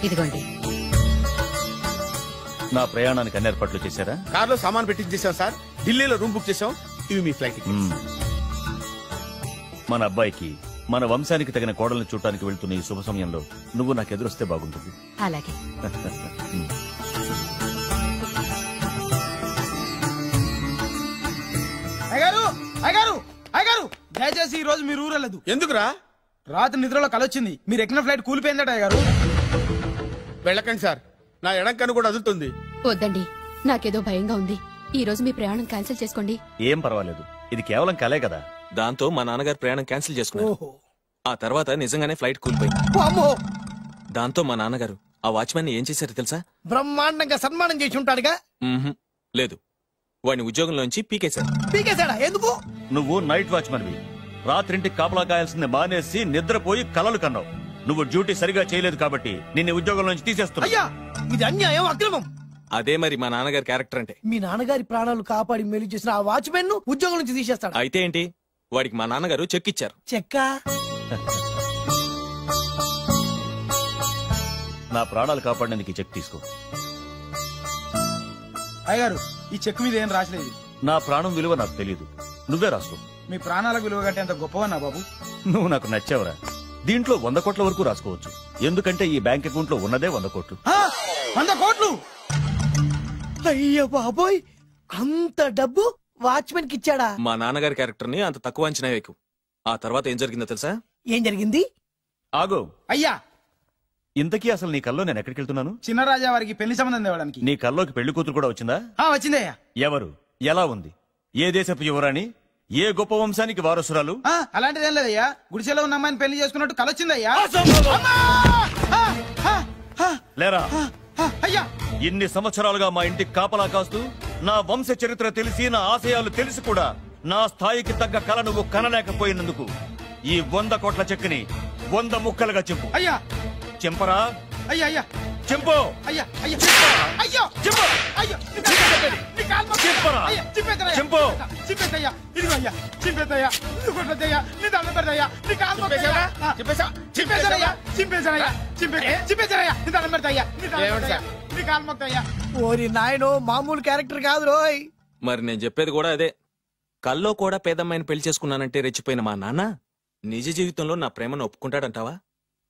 ఇదిగోండి. నా ప్రయాణానికి అన్ని ఏర్పాట్లు చేశారా? కార్లో సామాన్ పెట్టించేసాం సార్. ఢిల్లీలో రూమ్ బుక్ చేసాం. ఇవి మీ ఫ్లైట్. మన అబ్బాయికి మన వంశానికి తగిన కోడల్ని చూడటానికి వెళ్తున్న ఈ శుభ సమయంలో నువ్వు నాకు ఎదురొస్తే బాగుంటుంది. అలాగే. దయచేసి ఈ రోజు మీరు ఊరలేదు. ఎందుకురా? రాత్రి నిద్రలో కలొచ్చింది. మీరు ఎక్కిన ఫ్లైట్ కూలిపోయిందట అయ్యగారు. వెళ్ళకండి సార్, నా ఎడంకన్ను కూడా అదులుతుంది. వద్దండి, నాకేదో భయంగా ఉంది. ఈ రోజు మీ ప్రయాణం క్యాన్సిల్ చేసుకోండి. ఏం పర్వాలేదు, ఇది కేవలం కలే కదా. దాంతో మా నాన్నగారు ప్రయాణం క్యాన్సిల్ చేసుకున్నారు. ఆ తర్వాత నిజంగానే ఫ్లైట్ కూలిపోయింది. దాంతో మా నాన్నగారు ఆ వాచ్మెన్ ఏం చేశారో తెలుసా? బ్రహ్మాండంగా సన్మానం చేసి ఉంటాడుగా. లేదు, వాడిని ఉద్యోగంలోంచి పీకేశారు. పీకేశాడా? ఎందుకు? నువ్వు నైట్ వాచ్మన్వి. రాత్రింటికి కాపలా కాయాల్సింది మానేసి నిద్రపోయి కలలు కన్నావు. నువ్వు డ్యూటీ సరిగా చేయలేదు కాబట్టి నిన్ను ఉద్యోగం నుంచి తీసేస్తున్నా. అయ్యా, ఇది అన్యాయం, అక్రమం. అదే మరి మా నాన్నగారి క్యారెక్టర్ అంటే. మీ నాన్నగారి ప్రాణాలు కాపాడి మేలు చేసిన ఆ వాచ్మెన్ ను ఉద్యోగం నుంచి తీసేస్తాడు. అయితే ఏంటి, వాడికి మా నాన్నగారు చెక్ ఇచ్చారు. చెక్క? నా ప్రాణాలు కాపాడడానికి చెక్ తీసుకో. అయ్యగారు, ఈ చెక్ మీద ఏం రాసలేదు. నా ప్రాణం విలువ నాకు తెలియదు, నువ్వే రాసుకో. మీ ప్రాణాలకు విలువ కట్టేంత గొప్పవన్నా బాబు. నువ్వు నాకు నచ్చావురా. దీంట్లో 100 కోట్ల వరకు రాసుకోవచ్చు. ఎందుకంటే ఈ బ్యాంక్ అకౌంట్ లో ఉన్నదే 100 కోట్లు. 100 కోట్లు? అయ్యో బాబోయ్, అంత డబ్బు వాచ్మెన్ కి ఇచ్చాడా? మా నాన్నగారి క్యారెక్టర్ ని అంత తక్కువ అంచనా వేయకు. ఆ తర్వాత ఏం జరిగిందో తెలుసా? ఏం జరిగింది? ఆగో. అయ్యా, ఇంతకీ అసలు నీ కల్లో నేను ఎక్కడికి వెళ్తున్నాను? చిన్నరాజా వారికి పెళ్లి సంబంధం తేవడానికి. నీ కల్లోకి పెళ్లి కూతురు కూడా వచ్చిందా? వచ్చిందయ్యా. ఎవరు? ఎలా ఉంది? ఏ దేశపు యువరాణి? ఏ గొప్ప వంశానికి వారసురాలు? అలాంటిదేం లేదయ్యా. గుడిసెలో ఉన్న అమ్మాయిని పెళ్లి చేసుకున్నట్టు కలొచ్చిందయ్యా. లేరా? అయ్యా, ఇన్ని సంవత్సరాలుగా మా ఇంటికి కాపలా కాస్తూ నా వంశ చరిత్ర తెలిసి నా ఆశయాలు తెలిసి కూడా నా స్థాయికి తగ్గ కళ నువ్వు కనలేకపోయినందుకు ఈ 100 కోట్ల చెక్కుని 100 ముక్కలుగా చింపు. అయ్యా. చింపరా? అయ్యా అయ్యా చింపు. అయ్యా అయ్యా అయ్యో చింపు. అయ్యో చింపరా? చింపు. చింపేద్దయ్యా. ఇదిగో అయ్యా, చింపేద్దయ్యా. నువ్వు కొట్టద్దయ్యా, నీ దండం పెడతాయ్యా, నీ కాలు మొక్కుతాయ్యా. చింపేశారయ్యా, చింపేశారయ్యా, చింపేశారయ్యా, నీ దండం పెడతాయ్యా, నీ కాలు మొక్కుతాయ్యా. ఓరి నాయనో, మామూలు క్యారెక్టర్ కాదు రోయ్. మరి నేను చెప్పేది కూడా అదే. కల్లో కూడా పేదమ్మాయిని పెళ్లి చేసుకున్నానంటే రెచ్చిపోయిన మా నాన్న నిజ జీవితంలో నా ప్రేమను ఒప్పుకుంటాడంటావా?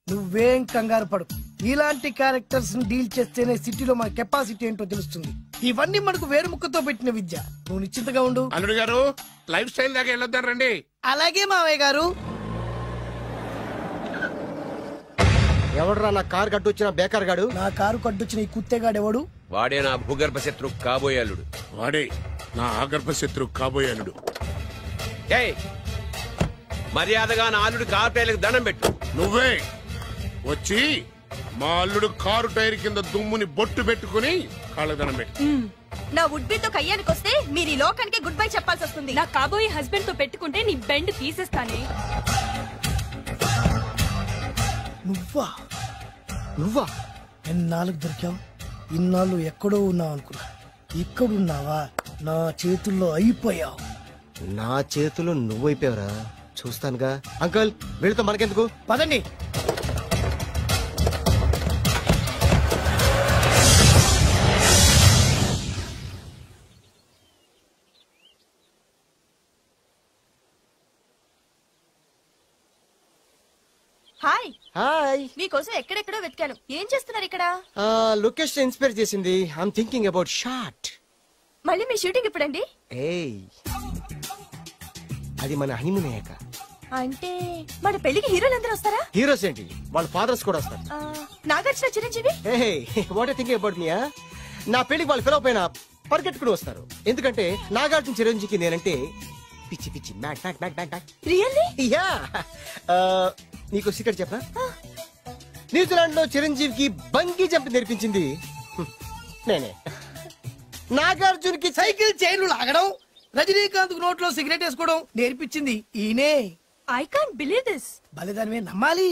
నువ్వేం కంగారు పడు. ఇలాంటి క్యారెక్టర్స్ ని డీల్ చేస్తేనే సిటీలో మన కెపాసిటీ ఏంటో తెలుస్తుంది. ఇవన్నీ మనకు వేరు ముక్కతో పెట్టిన విద్య. నువ్వు నిశ్చింతగా ఉండు. అల్లుడు గారు, లైఫ్ స్టైల్ దాకా వెళ్ళొద్దాం రండి. అలాగే మావయ్య గారు. ఎవడరా నా కారు కట్టొచ్చిన బేకార్ గాడు? నా కారు కట్టొచ్చిన ఈ కుత్తేగాడు ఎవడు? వాడే నా భూగర్భ శత్రు కాబోయే అల్లుడు. వాడే నా ఆగర్భ శత్రు కాబోయే అల్లుడు. మర్యాదగా నా అల్లుడు కారు టైర్లకు దండం పెట్టు. నువ్వే వచ్చి మా అల్లుడు కారు టైర్ కింద దుమ్ముని బొట్టు పెట్టుకుని కాళ్ళ దండం పెట్టు. నా వుడ్బీతో కయ్యానికి వస్తే మీరు ఈ లోకానికి గుడ్ బై చెప్పాల్సి వస్తుంది. నా కాబోయే హస్బెండ్ తో పెట్టుకుంటే నీ బెండ్ తీసేస్తానే. నువ్వా? నువ్వా? ఎన్నాళ్ళకు దొరికావు? ఇన్నాళ్ళు ఎక్కడో ఉన్నావు అనుకున్నా. ఇక్కడున్నావా? నా చేతుల్లో అయిపోయావు. నా చేతుల్లో నువ్వైపోయావురా. చూస్తానుగా. అంకల్, వీళ్ళతో మనకెందుకు? పదండి. హాయ్. హాయ్. మీకోసం ఎక్కడెక్కడో వెతికాను. ఏం చేస్తున్నారు ఇక్కడ? లొకేషన్ ఇన్స్పైర్ చేసింది. I'm thinking about shot. మళ్ళీ మీ షూటింగ్ ఎప్పుడండి? ఏయ్, అది మన హనీమూన్ అయ్యాక. అంటే మన పెళ్లికి హీరోలందరూ వస్తారా? హీరోస్ ఏంటి, వాళ్ళ ఫాదర్స్ కూడా వస్తారు. Nagarjuna, Chiranjeevi. What you thinking about me? నా పెళ్లికి వాళ్ళు ఫిలప్ అయినా పరిగెట్టుకుని వస్తారు. ఎందుకంటే నాగార్జున చిరంజీవికి నేనంటే పిచ్చి పిచ్చి. మ్యాట్ మ్యాట్ మ్యాట్ మ్యాట్. రియల్లీ? యా. నీకు సీక్రెట్ చెప్పనా? న్యూజిలాండ్ లో చిరంజీవికి బంగీ జంప్ నేర్పించింది నేనే. నాగార్జున్ కి సైకిల్ చైన్లు లాగడం, రజనీకాంత్ నోట్లో సిగరెట్ వేసుకోవడం నేర్పించింది ఈయనే. I can't believe this. బలిదానమే నమ్మాలి.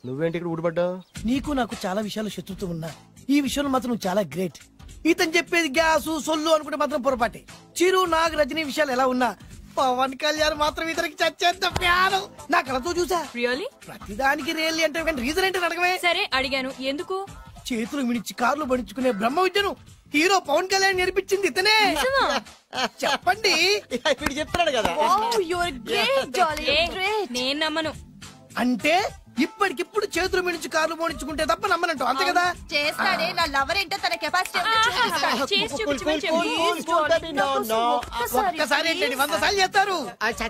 నువ్వేంటి ఇక్కడ ఊడిపడ్డావు? నీకు నాకు చాలా విషయాలు శత్రుత్వం ఉన్నా ఈ విషయంలో మాత్రం నువ్వు చాలా గ్రేట్. ఇతను చెప్పేది గ్యాసు సొల్లు అనుకుంటే మాత్రం పొరపాటే. చిరు, నాగ్, రజనీ విషయాలు ఎలా ఉన్నా పవన్ కళ్యాణ్ మాత్రం ఇతనికి చచ్చేంత ప్యాను. నా కళతో చూసా. రియల్లీ? ప్రతిదానికి రియల్లీ అంటే రీజన్ ఏంటి అడగమే. సరే అడిగాను, ఎందుకు? చేతులు మిడిచి కార్లు పడించుకునే బ్రహ్మ విద్యను హీరో పవన్ కళ్యాణ్ నేర్పించింది ఇతనే. చెప్పండి. ఇప్పుడు చెప్తున్నాడు కదా. నేను నమ్మను. అంటే ఇప్పటికిప్పుడు చేతులు మిడిచి కార్లు పోనించుకుంటే తప్ప నమ్మనంటావు అంతే కదా. చేస్తాడే నా లవర్ ఏంటో తన కెపాసిటీ ఒక్కసారి ఏంటండి 100 సార్లు చేస్తారు.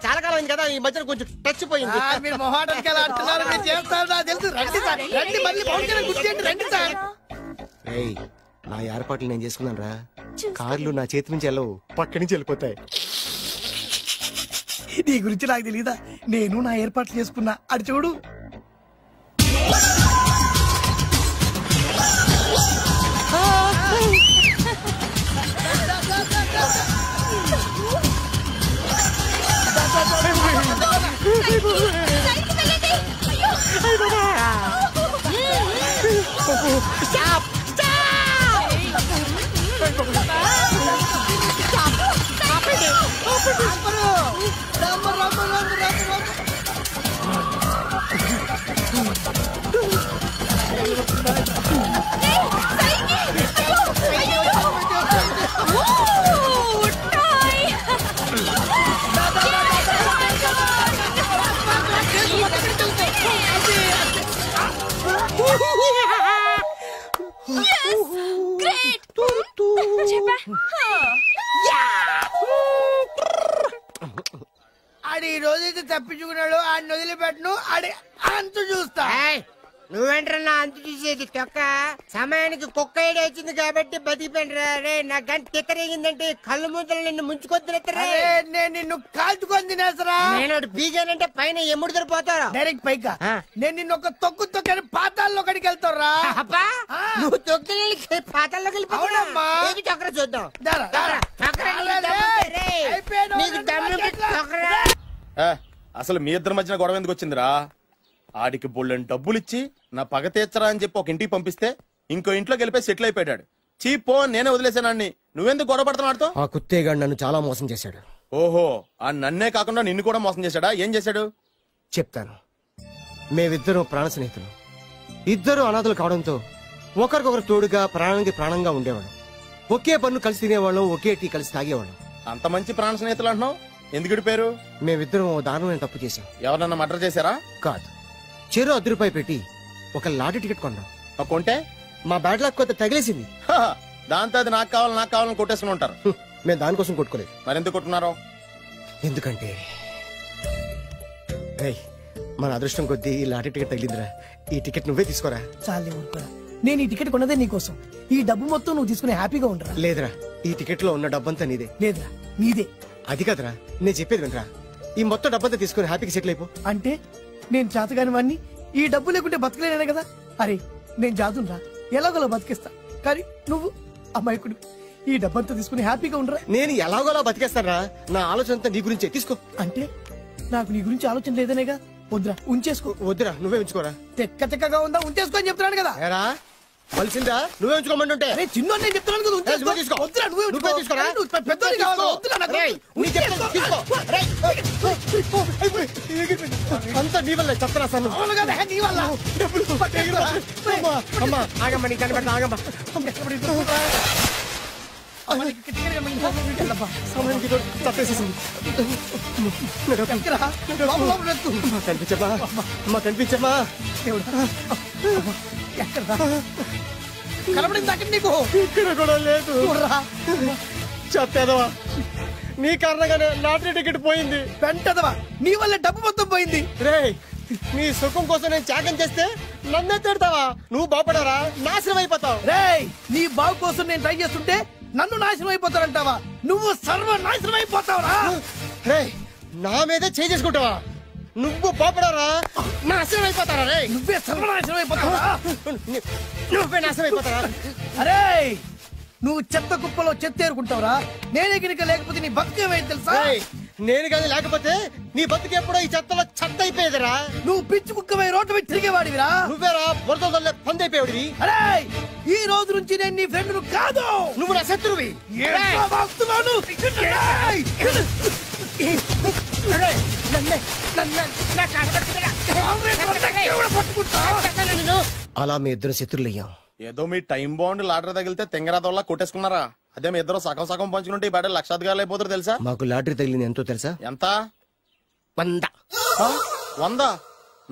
చాలా కాలం అయింది కదా, ఈ మధ్యన కొంచెం టచ్ పోయింది. మీరు మొహాటానికి ఎలా అంటున్నారు, మీరు చేస్తారు నాకు తెలుసు. రండి సార్, రండి, మళ్ళీ పవన్ కళ్యాణ్ గుర్తు రండి సార్. నా ఏర్పాట్లు నేను చేసుకున్నాను రా. కార్లు నా చేతి నుంచి వెళ్ళవు, పక్క నుంచి వెళ్ళిపోతాయి. నీ గురించి నాకు తెలీదా, నేను నా ఏర్పాట్లు చేసుకున్నా. అడి చూడు. ఆడి ఈ రోజైతే తప్పించుకున్నాడు, ఆడిని వదిలిపెట్టను. ఆడి అంతు చూస్తా. నువ్వేంట్రా అంతు చూసేది తొక్క? సమయానికి కుక్క ఏడు వచ్చింది కాబట్టి బతికిపోయినరా రే. నా గంట తిక్కరేగిందంటే కళ్ళు ముద్దలు నిన్ను ముంచుకొద్దురా. నేను నిన్ను కాల్చుకొని తినేసరా. నేను బీగానంటే పైన ఎముడు దొరిపోతారా డైరెక్ట్ పైగా. నేను నిన్ను ఒక తొక్కు తొక్కని పాతాల్లో కడికి వెళ్తారా. నువ్వు తొక్కి పాతాల్లోకి వెళ్ళిపోతావమ్మా. చక్ర చూద్దాం. అసలు మీ ఇద్దరి మధ్యన గొడవ ఎందుకు వచ్చిందిరా? ఆడికి బుళ్ళని డబ్బులిచ్చి నా పగ తీర్చరా అని చెప్పి ఒక ఇంటికి పంపిస్తే ఇంకో ఇంట్లోకి వెళ్ళిపోయి సెటిల్ అయిపోయాడు. చీపో నేనే వదిలేసానాన్ని. నువ్వెందుకు గొడవ పడుతున్నాడుతో? ఆ కుత్తేగాడు నన్ను చాలా మోసం చేశాడు. ఓహో, ఆ నన్నే కాకుండా నిన్ను కూడా మోసం చేశాడా? ఏం చేశాడు చెప్తాను. మేమిద్దరం ప్రాణ స్నేహితులు. ఇద్దరు అనాథులు కావడంతో ఒకరికొకరు తోడుగా ప్రాణానికి ప్రాణంగా ఉండేవాళ్ళం. ఒకే పన్ను కలిసి తినేవాళ్ళం, ఒకే టీ కలిసి తాగేవాళ్ళం. అంత మంచి ప్రాణ స్నేహితులు అంటున్నావు, ఎందుకు పేరు? మేమిద్దరం దారుణమైన తప్పు చేశాం. ఎవరన్నా మర్డర్ చేశారా? కాదు, చెరో ₹10 పెట్టి ఒక లాటరీ టికెట్ కొన్నాం. కొంటే మా బ్యాడ్ లక్ కొత్త తగిలేసింది. దాంతో అది నాకు కావాలని కొట్టేసుకుని ఉంటారు. మేము దానికోసం కొట్టుకోలేదు. మరెందుకు కొట్టున్నారో? ఎందుకంటే మన అదృష్టం కొద్దీ ఈ లాటరీ టికెట్ తగిలిందిరా. ఈ టికెట్ నువ్వే తీసుకోరా. చాలే ఊరుకోరా. నేను ఈ టికెట్ కొన్నదే నీకోసం. ఈ డబ్బు మొత్తం నువ్వు తీసుకుని హ్యాపీగా ఉండరా. లేదురా, ఈ టికెట్ లో ఉన్న డబ్బంతా నీదే. లేదురా, నీదే. అది కదరా, నేను చెప్పేది వినరా. ఈ మొత్తం డబ్బంతా తీసుకుని హ్యాపీగా సెటిల్ అయిపో. అంటే నేను చేతగాని వాడిని, ఈ డబ్బు లేకుంటే బతకలేనే కదా. అరే నేను జాతున్నా, ఎలాగోలా బతికేస్తా. కానీ నువ్వు అమాయకుడు. ఈ డబ్బంతా తీసుకుని హ్యాపీగా ఉండరా. నేను ఎలాగోలా బతికేస్తారా. నా ఆలోచన అంతా నీ గురించే. తీసుకో. అంటే నాకు నీ గురించి ఆలోచన లేదనేగా. వద్దురా, ఉంచేసుకో. వద్దురా, నువ్వే ఉంచుకోరా. తెక్కగా ఉందా, ఉంచేసుకో అని చెప్తున్నాను కదా. కలిసిందా? నువ్వే ఉంచుకోమంటుంటే చిన్న నేను చెప్తున్నాను కదా. వద్దురా, నువ్వే తీసుకోరా. పెద్దోడి కావాలి. వద్దురా నాకు. అంతా నీ వల్ల చెప్తారా సార్. నీ వల్ల. అమ్మా ఆగమ్మా, నీ కనిపెడతా. ఆగమ్మా, కనిపించమ్మా. కనపడింది అక్కడ నీకు. ఇక్కడ కూడా లేదు. చెప్పేదవా, నీ కారణంగానే లాటరీ టికెట్ పోయింది. వెంటదవా, నీ వల్ల డబ్బు మొత్తం పోయింది. రే, నీ సుఖం కోసం నేను త్యాగం చేస్తే నన్నే తిడతావా? నువ్వు బాగుపడారా, నాశనం అయిపోతావు. రే, నీ బాగు కోసం నేను ట్రై చేస్తుంటే నన్ను నాశనం అయిపోతానంటావా? నువ్వు సర్వనాశనం అయిపోతావురా. రే, నా మీదే చేసుకుంటావా? నువ్వు బాగుపడారా, నాశనం అయిపోతారా? రే, నువ్వే సర్వనాశనం అయిపోతావా? నువ్వే నాశనం అయిపోతారా? అరే, నువ్వు చెత్త కుప్పలో చెత్త ఏరుకుంటావురా. నేనే కనుక లేకపోతే నీ బతుకేమైంది తెలుసా? నేను కానీ లేకపోతే నీ బతుకు ఎప్పుడో ఈ చెత్తలో చెత్త అయిపోయేదిరా. నువ్వు పిచ్చి కుక్కమై రోడ్డు మీద తిరిగేవాడివిరా. నువ్వేరా బురదలే పంది అయిపోయాడివి. అరే, ఈ రోజు నుంచి నేను నీ ఫ్రెండ్ కాదు, నువ్వు నా శత్రువి. అలా మీ ఇద్దరు శత్రులయ్యాం. ఏదో మీ టైం బాండ్ లాటరీ తగిలితే తెంగరాదోళ్ళ కొట్టేసుకున్నారా? అదే మీ ఇద్దరు సగం సగం పంచుకుంటే ఈ బయట లక్షాధికారులు అయిపోతారు తెలుసా? మాకు లాటరీ తగిలింది ఎంతో తెలుసా? ఎంత? 100. 100?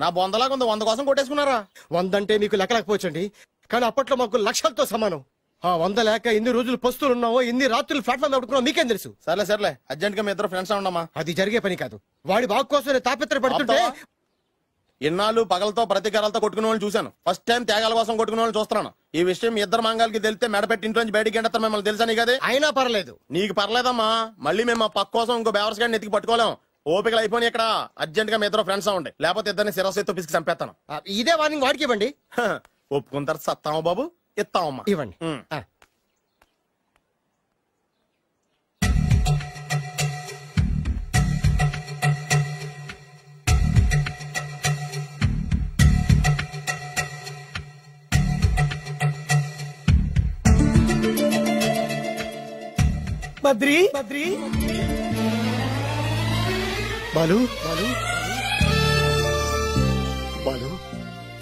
నా బొందలాగా ఉంది, 100 కోసం కొట్టేసుకున్నారా? 100 అంటే మీకు లెక్కలేకపోవచ్చండి, కానీ అప్పట్లో మాకు లక్షలతో సమానం. ఆ 100 లేక ఎన్ని రోజులు పస్తులు ఉన్నావో, ఎన్ని రాత్రులు ప్లాట్ఫామ్ పెట్టుకున్నావు మీకేం తెలుసు? సర్లే అర్జెంట్ గా మీ ఇద్దరు ఫ్రెండ్స్ ఉండమ్మా. అది జరిగే పని కాదు. వాడి బాగు కోసం తాపిత్ర పడుతుంటే ఇన్నాళ్ళు పగలతో ప్రతీకారాలతో కొట్టుకునే వాళ్ళు చూశాను. ఫస్ట్ టైం త్యాగాల కోసం కొట్టుకునే వాళ్ళు చూస్తున్నాను. ఈ విషయం మీ ఇద్దరు మంగాలకి తెలిస్తే మెడపెట్టి ఇంట్లోంచి బయటికి ఎండతారు. మిమ్మల్ని తెలుసా నీకు? అది అయినా పర్లేదు. నీకు పర్లేదమ్మా, మళ్ళీ మేము మా పక్క కోసం ఇంకో బేవర్స్ గాడిని ఎత్తికి పట్టుకోలేం. ఓపికలు అయిపోయి ఇక్కడ అర్జెంట్ గా మీ ఇద్దరు ఫ్రెండ్స్ అవ్వండి, లేకపోతే ఇద్దరిని శిరస్సు పిసికి చంపేస్తాను. ఇదే వార్నింగ్ వాడికి ఇవ్వండి. ఒప్పుకుంటారు సత్తామా బాబు? ఇస్తామమ్మా. ఇవ్వండి. బద్రి బాలు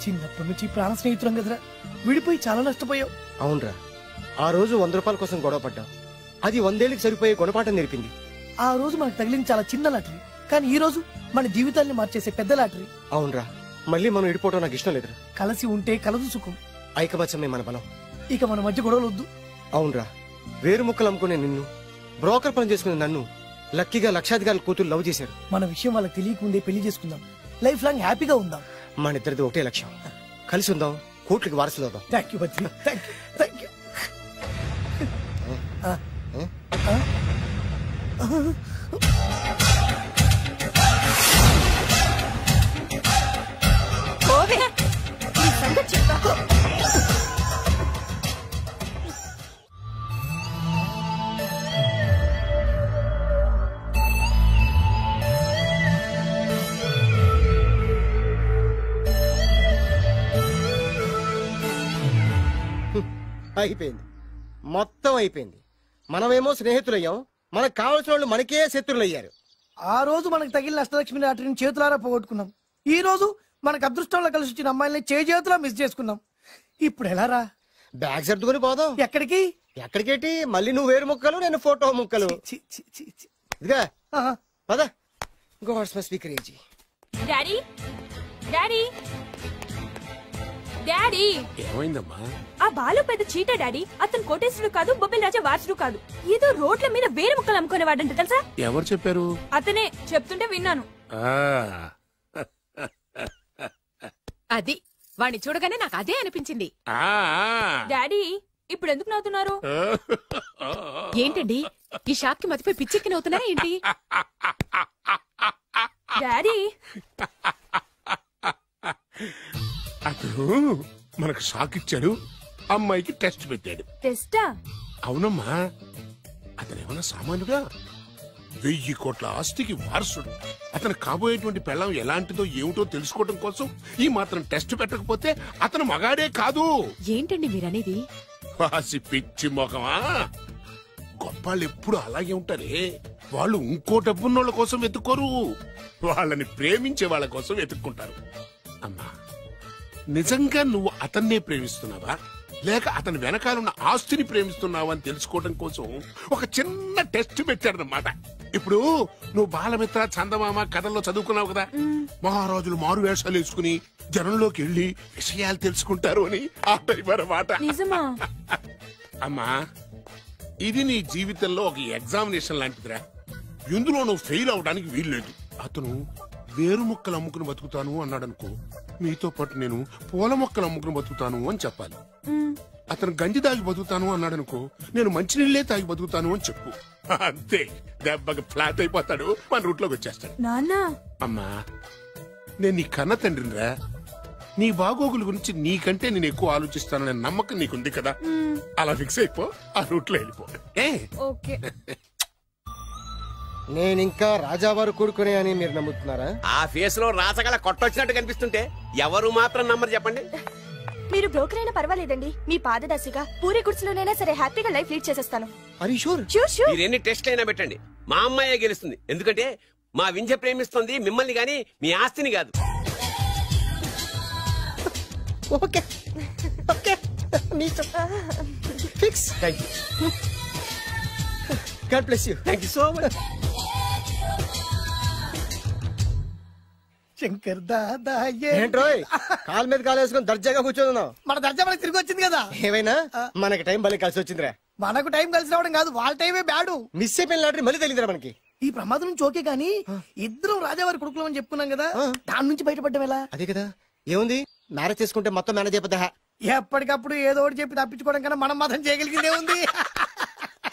చిన్నప్పటి నుంచి ప్రాణ స్నేహితులం కదరా, విడిపోయి చాలా నష్టపోయావు. అవునరా, ఆ రోజు 100 రూపాయల కోసం గొడవ పడ్డాం. అది 100 ఏళ్ళకి సరిపోయే గుణపాఠం నేర్పింది. ఆ రోజు మనకు తగిలింది చాలా చిన్న లాటరీ, కానీ ఈ రోజు మన జీవితాన్ని మార్చేసే పెద్ద లాటరీ. అవునరా, మళ్ళీ మనం ఇడిపోవడం నాకు ఇష్టం లేదురా. కలిసి ఉంటే కలదు సుఖం. ఐకమత్యమే మన బలం. ఇక మన మధ్య గొడవలు వద్దు. అవునరా, వేరు ముక్కలు అమ్ముకునే నిన్ను, బ్రోకర్ పని చేసుకునే నన్ను లక్కీగా లక్షాధికారుల కూతురు లవ్ చేశారు. మన విషయం వాళ్ళకి తెలియకముందే పెళ్లి చేసుకుందాం, లైఫ్ లాంగ్ హ్యాపీగా ఉందాం. మన ఇద్దరిది ఒకటే లక్ష్యం, కలిసి ఉందాం, కోట్లకి వారసులు అవుదాం. Thank you Badri, thank you. అయిపోయింది, మొత్తం అయిపోయింది. మనమేమో స్నేహితులయ్యాం, మనకు కావలసిన వాళ్ళు మనకే శత్రులయ్యారు. ఆ రోజు మనకు తగిలిన అష్టలక్ష్మి లాటరీని చేతులారా పోగొట్టుకున్నాం. ఈ రోజు మనకు అదృష్టంలో కలిసి వచ్చిన అమ్మాయిని చేతులా మిస్ చేసుకున్నాం. ఇప్పుడు ఎలా రా? బ్యాగ్ సర్దుకొని పోదాం. ఎక్కడికి? ఎక్కడికేటి? మళ్ళీ నువ్వు వేరు ముక్కలు, నేను ఫోటో ముక్కలు. ఇదిగా పద. God's must be crazy. Daddy daddy daddy ఏమైందమ్మా? ఆ బాలు పెద్ద చీట డాడీ. అతను కోటేశ్వరుడు కాదు, బొబ్బిల్ రాజా వారసుడు కాదు. ఏదో రోడ్ల మీద వేరే ముక్కలు అమ్ముకునేవాడంట తెలుసా? ఎవరు చెప్పారు? అతనే చెప్తుంటే విన్నాను. అది వాణ్ణి చూడగానే నాకు అదే అనిపించింది. డాడీ ఇప్పుడు ఎందుకు నవ్వుతున్నారు? ఏంటండి ఈ షాక్ కి మతిపోయి పిచ్చెక్కి నవ్వుతున్నారా ఏంటి? డాడీ అతను మనకు షాక్ ఇచ్చాడు, అమ్మాయికి టెస్ట్ పెట్టాడు. టెస్టా? అవునమ్మా, అతను ఏమన్నా సామాన్యుడా? 1000 కోట్ల ఆస్తికి వారసుడు. అతను కాబోయేటువంటి పెళ్ళం ఎలాంటిదో ఏమిటో తెలుసుకోవడం కోసం ఈ మాత్రం టెస్ట్ పెట్టకపోతే అతను మగాడే కాదు. ఏంటండి మీరనేది? వాసి పిచ్చి మొఖమా, గొప్పాళ్ళు ఎప్పుడు అలాగే ఉంటారే. వాళ్ళు ఇంకో డబ్బున్నోళ్ళ కోసం వెతుక్కోరు, వాళ్ళని ప్రేమించే వాళ్ళ కోసం వెతుక్కుంటారు. అమ్మా, నిజంగా నువ్వు అతన్నే ప్రేమిస్తున్నావా లేక అతని వెనకాలన్న ఆస్తిని ప్రేమిస్తున్నావా అని తెలుసుకోవడం కోసం ఒక చిన్న టెస్ట్ పెట్టాడనమాట. ఇప్పుడు నువ్వు బాలమిత్ర, చందమామ కథల్లో చదువుకున్నావు కదా, మహారాజులు మారు వేషాలు వేసుకుని జనంలోకి వెళ్లి విషయాలు తెలుసుకుంటారు అని ఆ టైప్ అన్నమాట. అమ్మా, ఇది నీ జీవితంలో ఒక ఎగ్జామినేషన్ లాంటిదిరా. ఇందులో నువ్వు ఫెయిల్ అవడానికి వీల్లేదు. అతను వేరు మొక్కలు అమ్ముకుని బతుకుతాను అన్నాడనుకో, మీతో పాటు నేను పూల మొక్కలు అమ్ముకుని బతుకుతాను అని చెప్పాలి. అతను గంజి తాగి బతుకుతాను అన్నాడనుకో, నేను మంచినీళ్లే తాగి బతుకుతాను అని చెప్పు. అంతే, దెబ్బకి ఫ్లాట్ అయిపోతాడు, మన రూట్లోకి వచ్చేస్తాడు. అమ్మా, నేను నీ కన్న తండ్రినిరా. నీ బాగోగుల గురించి నీకంటే నేను ఎక్కువ ఆలోచిస్తాననే నమ్మకం నీకుంది కదా, అలా ఫిక్స్ అయిపో, ఆ రూట్లో వెళ్ళిపో. నేనింకా రాజావారు కొడుకునే అని మీరు నమ్ముతున్నారా? ఆ ఫేస్ లో రాసగల కొట్టొచ్చినట్టు కనిపిస్తుంటే ఎవరు మాత్రం నమ్మరు చెప్పండి. మీరు బ్రోకర్ అయినా పర్వాలేదండి, మీ పాదదాసిగా పూరి గుడ్స్లోనైనా సరే హ్యాపీగా లైఫ్ లీడ్ చేసేస్తాను. మీరు ఎన్ని టెస్ట్ అయినా పెట్టండి, మా అమ్మాయే గెలుస్తుంది. ఎందుకంటే మా వింజ ప్రేమిస్తుంది మిమ్మల్ని గాని మీ ఆస్తిని కాదు. Okay fix. Thank you. God bless you. Thank you so much. Shankar Dada ఏంట్రోయ్ కాలు మీద కాలు వేసుకొని దర్జాగా కూర్చోదున్నావు? మన దర్జా మనకి తిరిగి వచ్చింది కదా. ఏమైనా మనకి టైం భలే కలిసి వచ్చిందిరా. మనకు టైం కలిసి రావడం కాదు, వాళ్ళ టైమే బ్యాడు. మిస్ అయిపోయిన లాటరీ మళ్ళీ తెలియదురా మనకి. ఈ ప్రమాదం నుంచి ఓకే గానీ ఇద్దరం రాజావారి కొడుకులు అని చెప్పుకున్నాం కదా, దాని నుంచి బయటపడ్డం ఎలా? అదే కదా. ఏముంది, మ్యారేజ్ చేసుకుంటే మొత్తం మేనేజ్ అయిపోతా. ఎప్పటికప్పుడు ఏదో ఒకటి చెప్పి తప్పించుకోవడం కన్నా మనం మాత్రం చేయగలిగిందే ఉంది.